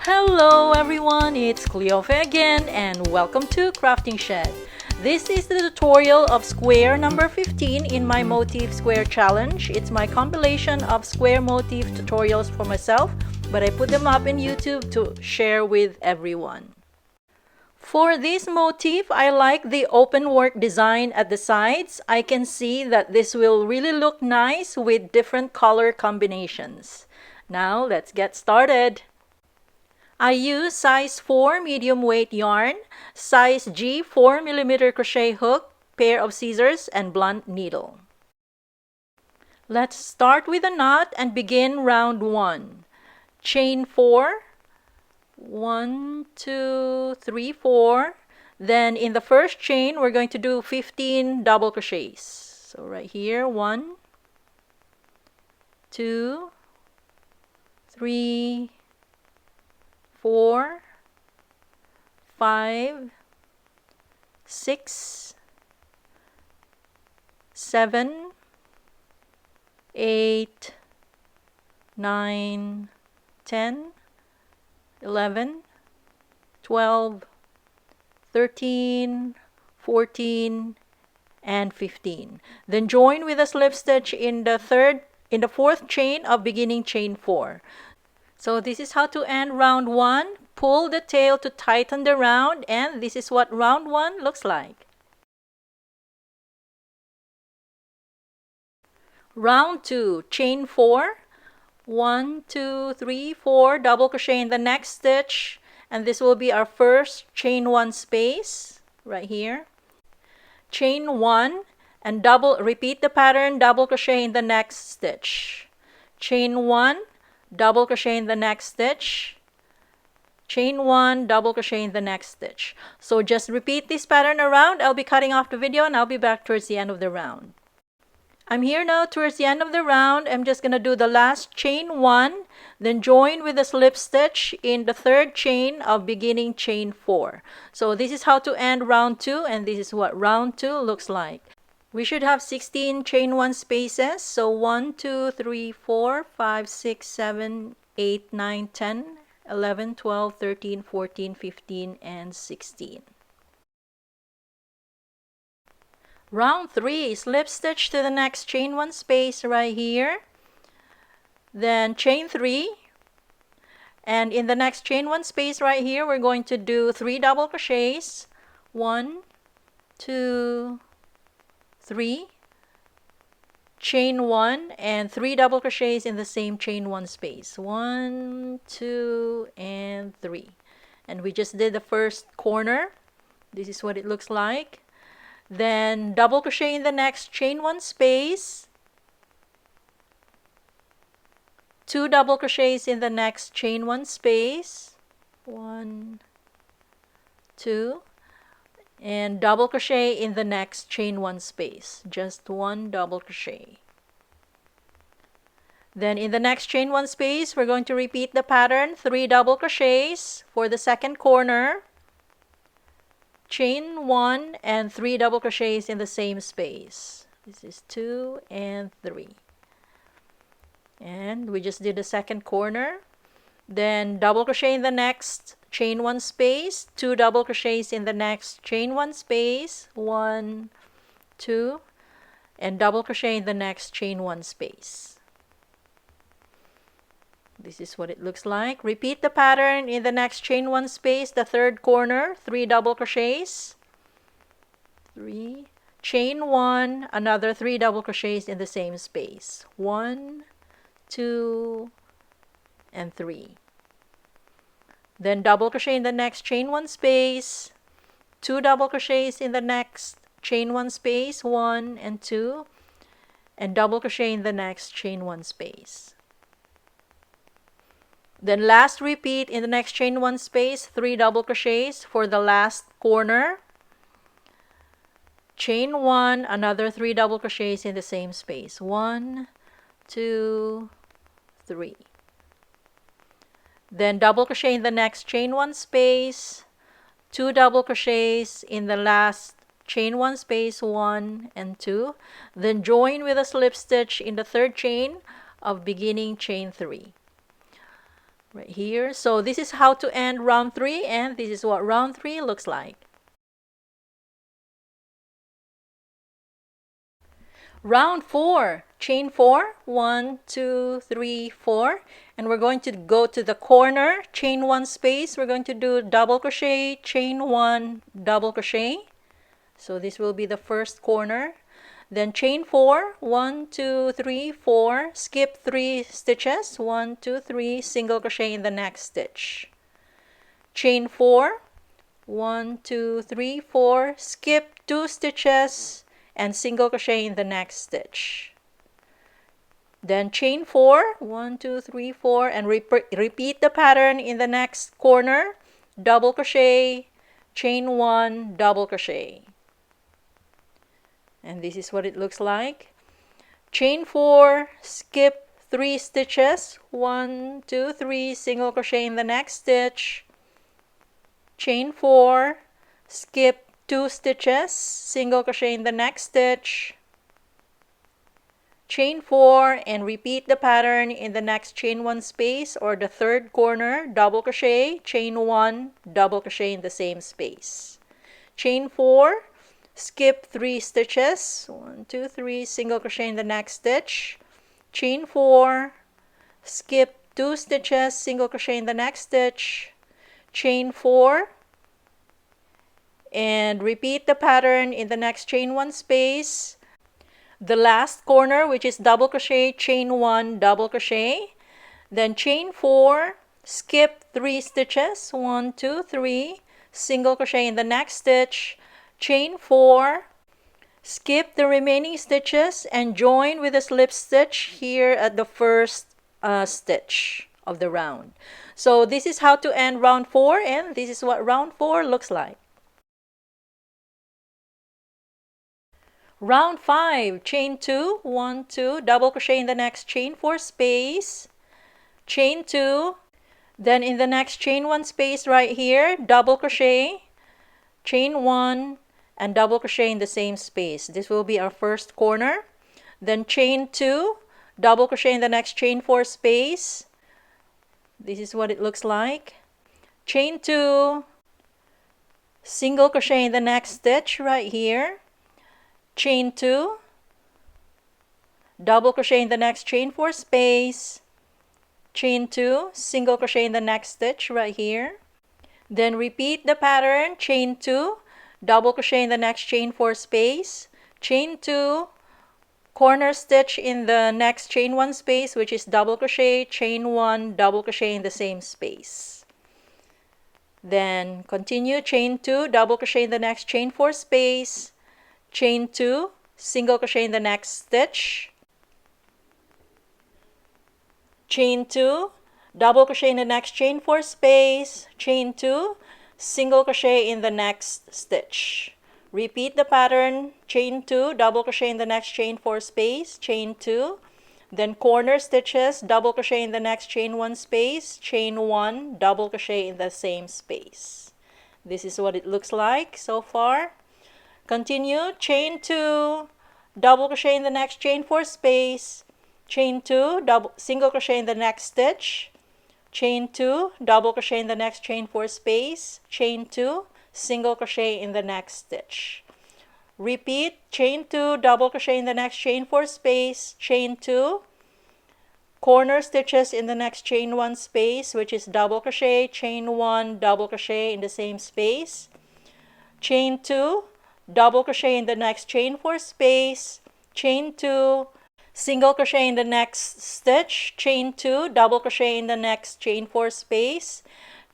Hello everyone, it's Cleofe again and welcome to Crafting Shed. This is the tutorial of square number 15 in my motif square challenge. It's my compilation of square motif tutorials for myself, but I put them up in YouTube to share with everyone. For this motif, I like the open work design at the sides. I can see that this will really look nice with different color combinations. Now let's get started. I use size 4 medium weight yarn, size G 4mm crochet hook, pair of scissors, and blunt needle. Let's start with a knot and begin round 1. Chain 4, 1, 2, 3, 4. Then in the first chain, we're going to do 15 double crochets. So right here, 1, 2, 3, 4, 5, 6, 7, 8, 9, 10, 11, 12, 13, 14, and 15. Then join with a slip stitch in the fourth chain of beginning chain 4. So this is how to end round 1. Pull the tail to tighten the round, and this is what round 1 looks like. Round 2, chain 4. 1, 2, 3, 4, double crochet in the next stitch, and this will be our first chain 1 space right here. Chain 1 and repeat the pattern, double crochet in the next stitch. Chain 1, double crochet in the next stitch, chain 1, double crochet in the next stitch. So just repeat this pattern around. I'll be cutting off the video and I'll be back towards the end of the round. I'm here now towards the end of the round. I'm just going to do the last chain 1, then join with a slip stitch in the third chain of beginning chain 4. So this is how to end round 2, and this is what round 2 looks like. We should have 16 chain 1 spaces. So 1, 2, 3, 4, 5, 6, 7, 8, 9, 10, 11, 12, 13, 14, 15, and 16. Round 3, slip stitch to the next chain 1 space right here. Then chain 3. And in the next chain 1 space right here, we're going to do 3 double crochets. 1, 2, 3, chain 1, and 3 double crochets in the same chain 1 space. 1, 2, and 3. And we just did the first corner. This is what it looks like. Then double crochet in the next chain 1 space. 2 double crochets in the next chain 1 space. 1, 2. And double crochet in the next chain 1 space, just 1 double crochet. Then in the next chain 1 space, we're going to repeat the pattern, 3 double crochets for the second corner, chain 1, and 3 double crochets in the same space. This is 2 and 3. And we just did the second corner. Then double crochet in the next chain 1 space, 2 double crochets in the next chain 1 space, 1, 2, and double crochet in the next chain 1 space. This is what it looks like. Repeat the pattern in the next chain 1 space, the third corner, 3 double crochets, 3, chain 1, another 3 double crochets in the same space, 1, 2, and 3. Then double crochet in the next chain 1 space, 2 double crochets in the next chain 1 space, 1 and 2, and double crochet in the next chain 1 space. Then last repeat in the next chain 1 space, 3 double crochets for the last corner, chain 1, another 3 double crochets in the same space, 1, 2, 3. Then double crochet in the next chain 1 space, 2 double crochets in the last chain 1 space, 1 and 2. Then join with a slip stitch in the third chain of beginning chain 3. right here. So this is how to end round 3, and this is what round 3 looks like. Round 4, chain 4, 1, 2, 3, 4, and we're going to go to the corner, chain 1 space. We're going to do double crochet, chain 1, double crochet. So this will be the first corner. Then chain 4, 1, 2, 3, 4, skip 3 stitches, 1, 2, 3, single crochet in the next stitch. Chain 4, 1, 2, 3, 4, skip 2 stitches and single crochet in the next stitch. Then chain 4, 1, 2, 3, 4, and repeat the pattern in the next corner, double crochet, chain 1, double crochet. And this is what it looks like. Chain 4, skip 3 stitches, 1, 2, 3, single crochet in the next stitch. Chain 4, skip 2 stitches, single crochet in the next stitch. Chain 4 and repeat the pattern in the next chain 1 space or the third corner, double crochet, chain 1, double crochet in the same space. Chain 4, skip 3 stitches, 1, 2, 3, single crochet in the next stitch. Chain 4, skip 2 stitches, single crochet in the next stitch. Chain 4 and repeat the pattern in the next chain 1 space. The last corner, which is double crochet, chain 1, double crochet. Then chain 4, skip 3 stitches, 1, 2, 3, single crochet in the next stitch. Chain 4, skip the remaining stitches and join with a slip stitch here at the first stitch of the round. So this is how to end round 4, and this is what round 4 looks like. Round 5, chain 2, 1, 2, double crochet in the next chain 4 space, chain 2, then in the next chain 1 space right here, double crochet, chain 1, and double crochet in the same space. This will be our first corner. Then chain 2, double crochet in the next chain 4 space. This is what it looks like. Chain 2, single crochet in the next stitch right here. Chain 2, double crochet in the next chain 4 space, chain 2, single crochet in the next stitch right here. Then repeat the pattern, chain 2, double crochet in the next chain 4 space, chain 2, corner stitch in the next chain 1 space, which is double crochet, chain 1, double crochet in the same space. Then continue, chain 2, double crochet in the next chain 4 space, chain 2, single crochet in the next stitch, chain 2, double crochet in the next chain 4 space, chain 2, single crochet in the next stitch. Repeat the pattern, chain 2, double crochet in the next chain 4 space, chain 2, then corner stitches, double crochet in the next chain 1 space, chain 1, double crochet in the same space. This is what it looks like so far. Continue, chain 2, double crochet in the next chain 4 space, chain 2, single crochet in the next stitch, chain 2, double crochet in the next chain 4 space, chain 2, single crochet in the next stitch. Repeat, chain 2, double crochet in the next chain 4 space, chain 2, corner stitches in the next chain 1 space, which is double crochet, chain 1, double crochet in the same space, chain 2, double crochet in the next chain 4 space, chain 2, single crochet in the next stitch, chain 2, double crochet in the next chain 4 space,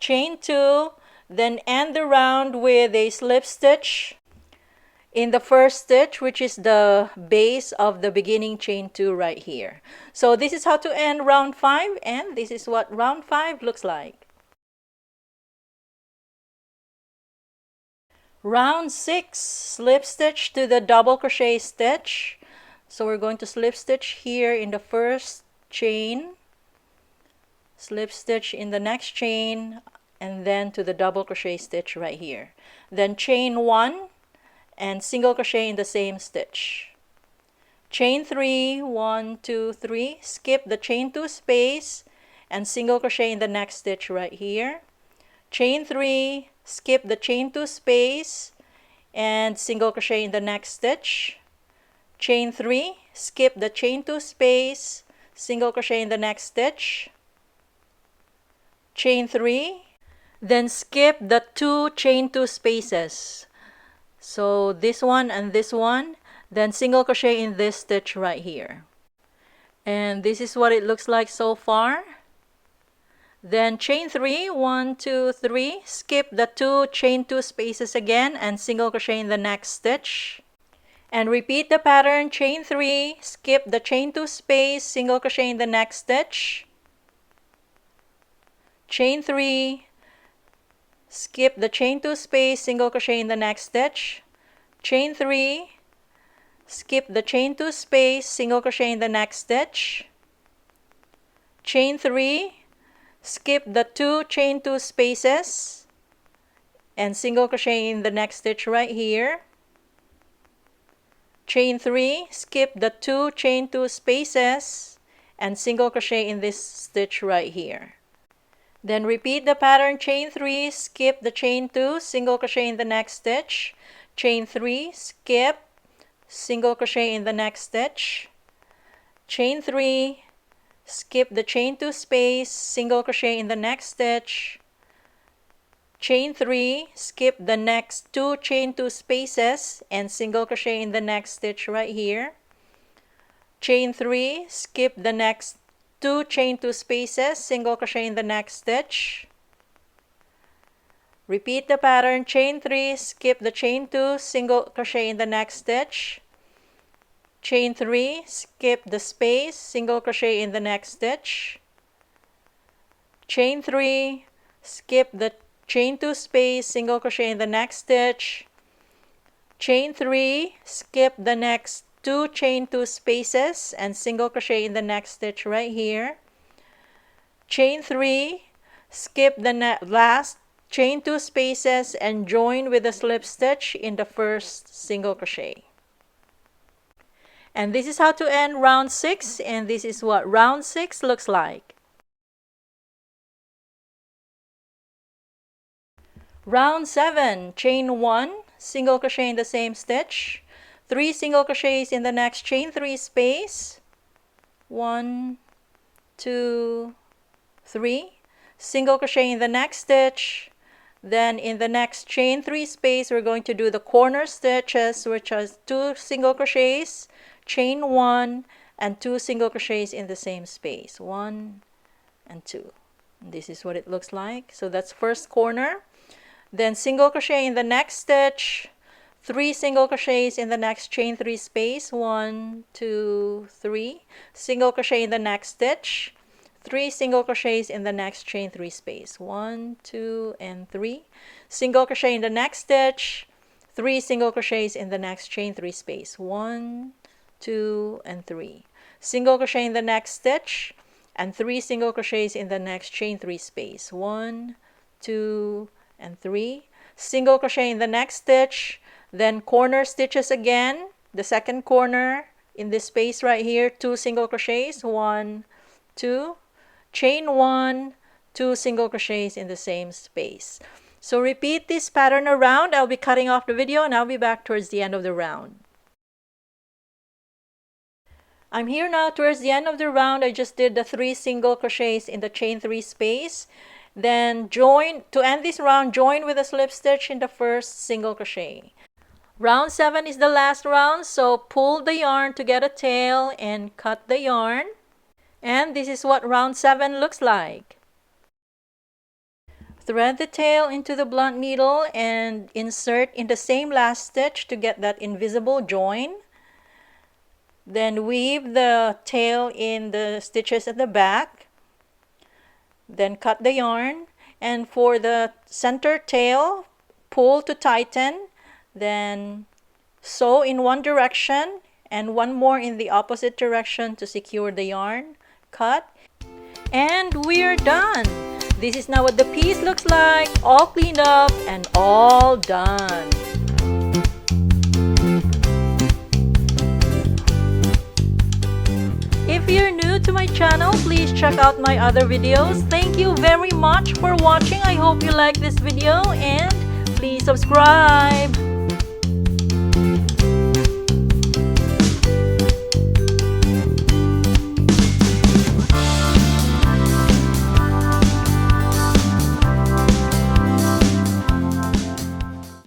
chain 2, then end the round with a slip stitch in the first stitch, which is the base of the beginning chain 2 right here. So this is how to end round 5, and this is what round 5 looks like. Round 6, slip stitch to the double crochet stitch. So we're going to slip stitch here in the first chain, slip stitch in the next chain, and then to the double crochet stitch right here. Then chain 1 and single crochet in the same stitch. Chain 3, 1, 2, 3, skip the chain 2 space and single crochet in the next stitch right here. Chain 3, skip the chain 2 space and single crochet in the next stitch. Chain 3, skip the chain 2 space, single crochet in the next stitch. Chain 3, then skip the 2 chain 2 spaces. So this one and this one, then single crochet in this stitch right here. And this is what it looks like so far. Then chain 3, 1, 2, 3, skip the 2 chain 2 spaces again and single crochet in the next stitch. And repeat the pattern, chain 3, skip the chain 2 space, single crochet in the next stitch. Chain 3, skip the chain 2 space, single crochet in the next stitch. Chain 3, skip the chain 2 space, single crochet in the next stitch. Chain 3, skip the 2 chain 2 spaces and single crochet in the next stitch right here. Chain 3, skip the 2 chain 2 spaces and single crochet in this stitch right here. Then repeat the pattern, chain 3, skip the chain 2, single crochet in the next stitch. Chain 3, skip, single crochet in the next stitch. Chain 3, skip the chain 2 space, single crochet in the next stitch. Chain 3, skip the next 2 chain 2 spaces and single crochet in the next stitch right here. Chain 3, skip the next 2 chain 2 spaces, single crochet in the next stitch. Repeat the pattern, chain 3, skip the chain 2, single crochet in the next stitch. Chain 3, skip the space, single crochet in the next stitch. Chain 3, skip the chain 2 space, single crochet in the next stitch. Chain 3, skip the next 2 chain 2 spaces and single crochet in the next stitch right here. Chain 3, skip the last chain 2 spaces and join with a slip stitch in the first single crochet. And this is how to end round 6, and this is what round 6 looks like. Round 7, chain 1, single crochet in the same stitch, 3 single crochets in the next chain 3 space, 1, 2, 3, single crochet in the next stitch. Then in the next chain 3 space, we're going to do the corner stitches, which is 2 single crochets, chain 1, and 2 single crochets in the same space, 1 and 2. This is what it looks like. So that's first corner. Then single crochet in the next stitch, 3 single crochets in the next chain 3 space, 1, 2, 3, single crochet in the next stitch, 3 single crochets in the next chain 3 space, 1, 2, and 3, single crochet in the next stitch, 3 single crochets in the next chain 3 space, 1, 2, and 3, single crochet in the next stitch, and 3 single crochets in the next chain 3 space, 1, 2, and 3, single crochet in the next stitch, then corner stitches again, the second corner in this space right here, 2 single crochets, 1, 2, chain 1, 2 single crochets in the same space. So repeat this pattern around. I'll be cutting off the video and I'll be back towards the end of the round. I'm here now towards the end of the round. I just did the 3 single crochets in the chain 3 space. Then join, to end this round, join with a slip stitch in the first single crochet. Round 7 is the last round, so pull the yarn to get a tail and cut the yarn. And this is what round 7 looks like. Thread the tail into the blunt needle and insert in the same last stitch to get that invisible join. Then weave the tail in the stitches at the back. Then cut the yarn. And for the center tail, pull to tighten. Then sew in one direction and one more in the opposite direction to secure the yarn. Cut. And we're done. This is now what the piece looks like, all cleaned up and all done. If If you're new to my channel, please check out my other videos. Thank you very much for watching. I hope you like this video and please subscribe.